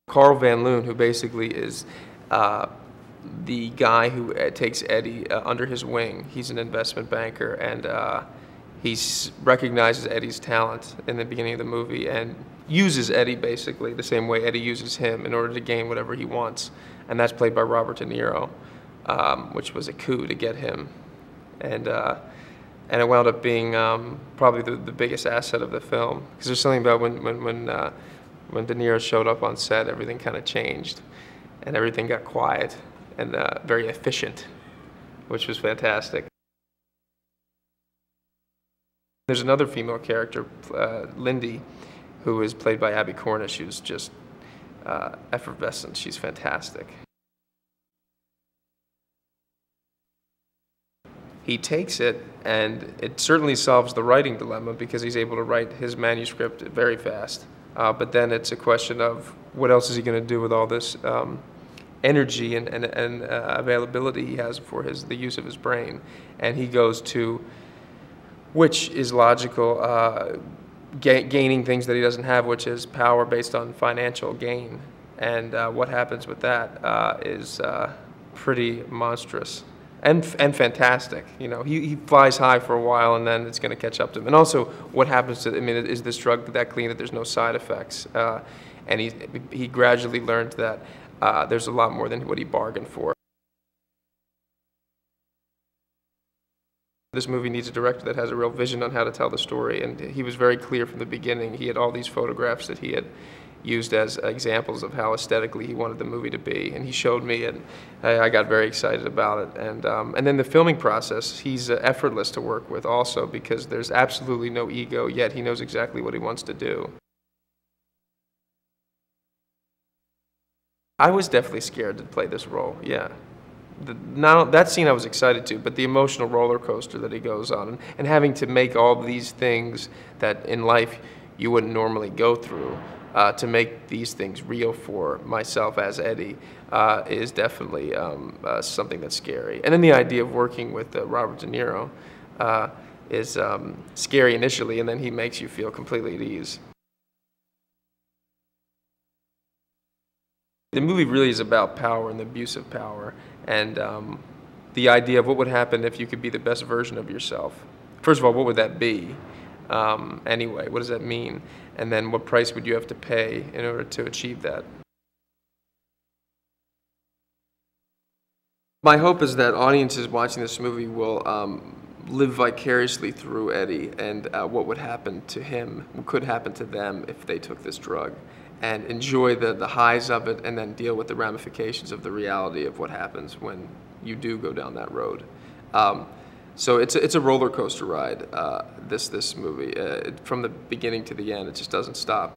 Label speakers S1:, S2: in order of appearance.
S1: Carl Van Loon, who basically is the guy who takes Eddie under his wing. He's an investment banker, and he recognizes Eddie's talent in the beginning of the movie and uses Eddie basically the same way Eddie uses him in order to gain whatever he wants. And that's played by Robert De Niro, which was a coup to get him. And it wound up being probably the biggest asset of the film, because there's something about when De Niro showed up on set, everything kind of changed, and everything got quiet and very efficient, which was fantastic. There's another female character, Lindy, who is played by Abby Cornish, who's just effervescent. She's fantastic. He takes it, and it certainly solves the writing dilemma because he's able to write his manuscript very fast. But then it's a question of what else is he going to do with all this energy and availability he has for the use of his brain. And he goes to, which is logical, gaining things that he doesn't have, which is power based on financial gain. And what happens with that is pretty monstrous. And fantastic. You know, he flies high for a while, and then it's going to catch up to him. And also, what happens to, I mean, is this drug that clean that there's no side effects? And he gradually learned that there's a lot more than what he bargained for. This movie needs a director that has a real vision on how to tell the story, and he was very clear from the beginning. He had all these photographs that he had used as examples of how aesthetically he wanted the movie to be, and he showed me, and I got very excited about it. And then the filming process, he's effortless to work with also, because there's absolutely no ego, yet he knows exactly what he wants to do. I was definitely scared to play this role, yeah. That scene I was excited to, but the emotional roller coaster that he goes on, and having to make all these things that in life you wouldn't normally go through, to make these things real for myself as Eddie is definitely something that's scary. And then the idea of working with Robert De Niro is scary initially, and then he makes you feel completely at ease. The movie really is about power and the abuse of power, and the idea of what would happen if you could be the best version of yourself. First of all, what would that be? Anyway, what does that mean? And then what price would you have to pay in order to achieve that? My hope is that audiences watching this movie will live vicariously through Eddie and what would happen to him, what could happen to them if they took this drug, and enjoy the highs of it, and then deal with the ramifications of the reality of what happens when you do go down that road. So it's a roller coaster ride, this movie. From the beginning to the end, it just doesn't stop.